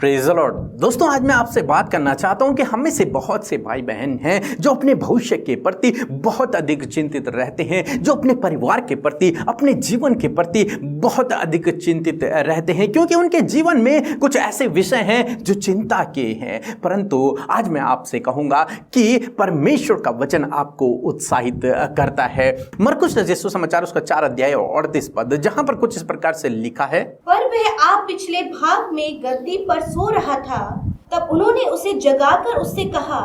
Praise the Lord. दोस्तों, आज मैं आपसे बात करना चाहता हूं कि हम में से बहुत से भाई बहन हैं जो अपने भविष्य के प्रति बहुत अधिक चिंतित रहते हैं, जो अपने परिवार के प्रति, अपने जीवन के प्रति बहुत अधिक चिंतित रहते हैं, क्योंकि उनके जीवन में कुछ ऐसे विषय हैं जो चिंता के हैं। परंतु आज मैं आपसे कहूंगा कि परमेश्वर का वचन आपको उत्साहित करता है। मरकुस रचित समाचार उसका 4 अध्याय और 38 पद, जहां पर कुछ इस प्रकार से लिखा है, पर वह आप पिछले भाग में गद्दी पर सो रहा था, तब उन्होंने उसे जगाकर उससे कहा,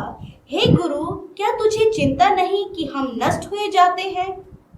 हे गुरु, क्या तुझे चिंता नहीं कि हम नष्ट हुए जाते हैं?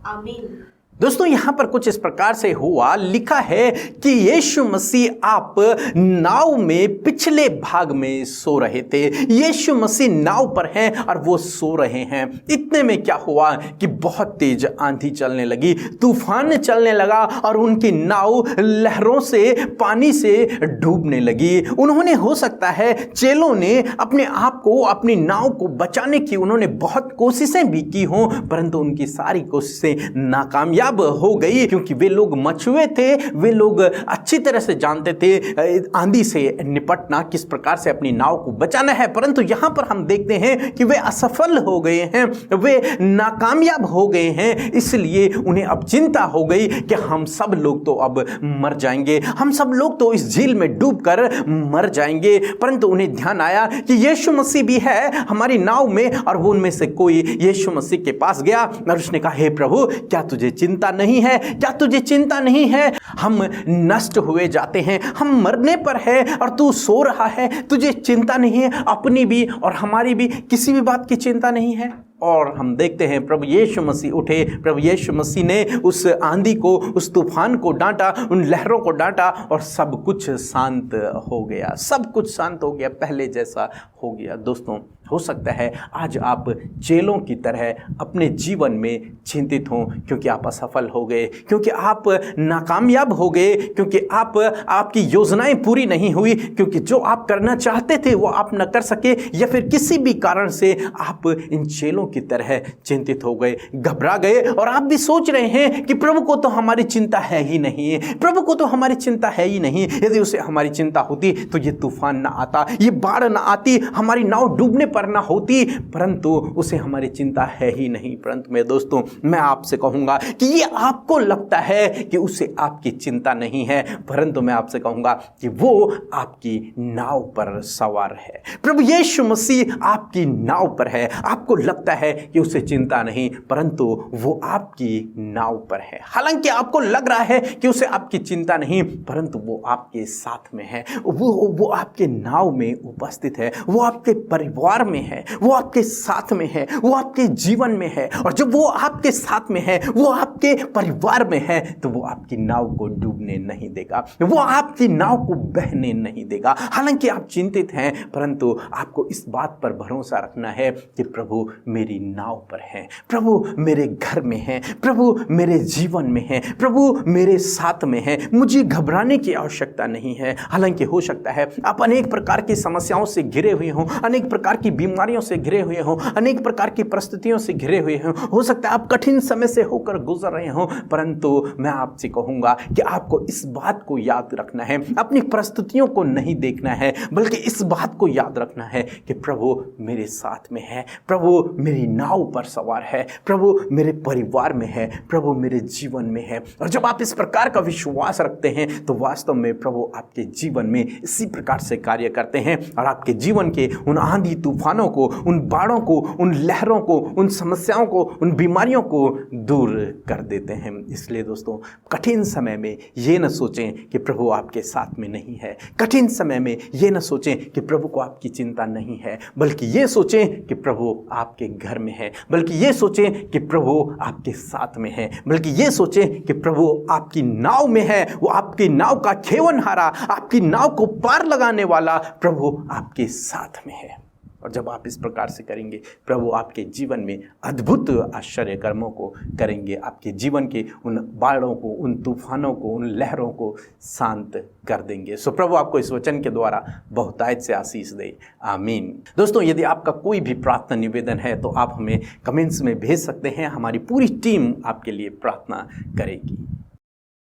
आमीन। दोस्तों, यहां पर कुछ इस प्रकार से हुआ, लिखा है कि यीशु मसीह आप नाव में पिछले भाग में सो रहे थे। यीशु मसीह नाव पर हैं और वो सो रहे हैं। इतने में क्या हुआ कि बहुत तेज आंधी चलने लगी, तूफान चलने लगा और उनकी नाव लहरों से, पानी से डूबने लगी। उन्होंने, हो सकता है चेलों ने अपने आप को, अपनी नाव को बचाने की उन्होंने बहुत कोशिशें भी की हों, परंतु उनकी सारी कोशिशें नाकामयाब हो गई, क्योंकि वे लोग मछुए थे। वे लोग अच्छी तरह से जानते थे आंधी से निपटना, किस प्रकार से अपनी नाव को बचाना है। परंतु यहां पर हम देखते हैं कि वे असफल हो गए हैं, वे नाकामयाब हो गए हैं। इसलिए उन्हें अब चिंता हो गई कि हम सब लोग तो अब मर जाएंगे, हम सब लोग तो इस झील में डूबकर मर जाएंगे। परंतु उन्हें ध्यान आया कि यीशु मसीह भी है हमारी नाव में, और वो उनमें से कोई यीशु मसीह के पास गया और उसने कहा, हे प्रभु, क्या तुझे चिंता नहीं है? क्या तुझे चिंता नहीं है? हम नष्ट हुए जाते हैं, हम मरने पर है और तू सो रहा है। तुझे चिंता नहीं है? अपनी भी और हमारी भी किसी भी बात की चिंता नहीं है? और हम देखते हैं प्रभु यीशु मसीह उठे, प्रभु यीशु मसीह ने उस आंधी को, उस तूफान को डांटा, उन लहरों को डांटा और सब कुछ शांत हो गया। सब कुछ शांत हो गया, पहले जैसा हो गया। दोस्तों, हो सकता है आज आप चेलों की तरह अपने जीवन में चिंतित हों, क्योंकि आप असफल हो गए, क्योंकि आप नाकामयाब हो गए, क्योंकि आपकी योजनाएं पूरी नहीं हुई, क्योंकि जो आप करना चाहते थे वो आप न कर सके, या फिर किसी भी कारण से आप इन चेलों की तरह चिंतित हो गए, घबरा गए। और आप भी सोच रहे हैं कि प्रभु को तो हमारी चिंता है ही नहीं, प्रभु को तो हमारी चिंता है ही नहीं। यदि उसे हमारी चिंता होती तो ये तूफान ना आता, ये बाढ़ ना आती, हमारी नाव डूबने पर ना होती, परंतु उसे हमारी चिंता है ही नहीं। परंतु मेरे दोस्तों, मैं आपसे कहूंगा कि ये आपको लगता है कि उसे आपकी चिंता नहीं है, परंतु मैं आपसे कहूंगा कि वो आपकी नाव पर सवार है। प्रभु यीशु मसीह आपकी नाव पर है। आपको लगता है कि उसे चिंता नहीं, परंतु वो आपकी नाव पर है। हालांकि आपको लग रहा है कि उसे आपकी चिंता नहीं, परंतु वो आपके साथ में है, वो आपके नाव में उपस्थित है, वो आपके परिवार में है, वो आपके साथ में है, वो आपके जीवन में है। और जब वो आपके साथ में है, वो आपके परिवार में है, तो वो आपकी नाव को डूबने नहीं देगा, वो आपकी नाव को बहने नहीं देगा। हालांकि आप चिंतित हैं, परंतु आपको इस बात पर भरोसा रखना है कि प्रभु मेरी नाव पर है, प्रभु मेरे घर में है, प्रभु मेरे जीवन में है, प्रभु मेरे साथ में है। मुझे घबराने की आवश्यकता नहीं है। हालांकि हो सकता है आप अनेक प्रकार की समस्याओं से घिरे हुए हों, अनेक प्रकार की बीमारियों से घिरे हुए हों, अनेक प्रकार की परिस्थितियों से घिरे हुए हों, हो सकता है आप कठिन समय से होकर गुजर रहे हों, परंतु मैं आपसे कहूंगा कि आपको इस बात को याद रखना है, अपनी परिस्थितियों को नहीं देखना है, बल्कि इस बात को याद रखना है कि प्रभु मेरे साथ में है, प्रभु मेरी नाव पर सवार है, प्रभु मेरे परिवार में है, प्रभु मेरे जीवन में है। और जब आप इस प्रकार का विश्वास रखते हैं तो वास्तव में प्रभु आपके जीवन में इसी प्रकार से कार्य करते हैं और आपके जीवन के उन आंधी तूफानों को, उन बाढ़ों को, उन लहरों को, उन समस्याओं को, उन बीमारियों को दूर कर देते हैं। इसलिए दोस्तों, कठिन समय में ये न सोचें कि प्रभु आपके साथ में नहीं है, कठिन समय में ये न सोचें कि प्रभु को आपकी चिंता नहीं है, बल्कि ये सोचें कि प्रभु आपके घर में है, बल्कि ये सोचें कि प्रभु आपके साथ में है, बल्कि ये सोचें कि प्रभु आपकी नाव में है, वो आपकी नाव का खेवनहारा, आपकी नाव को पार लगाने वाला प्रभु आपके साथ में है। और जब आप इस प्रकार से करेंगे, प्रभु आपके जीवन में अद्भुत आश्चर्य कर्मों को करेंगे, आपके जीवन के उन बाढ़ों को, उन तूफानों को, उन लहरों को शांत कर देंगे। सो प्रभु आपको इस वचन के द्वारा बहुतायत से आशीष दे। आमीन। दोस्तों, यदि आपका कोई भी प्रार्थना निवेदन है तो आप हमें कमेंट्स में भेज सकते हैं। हमारी पूरी टीम आपके लिए प्रार्थना करेगी।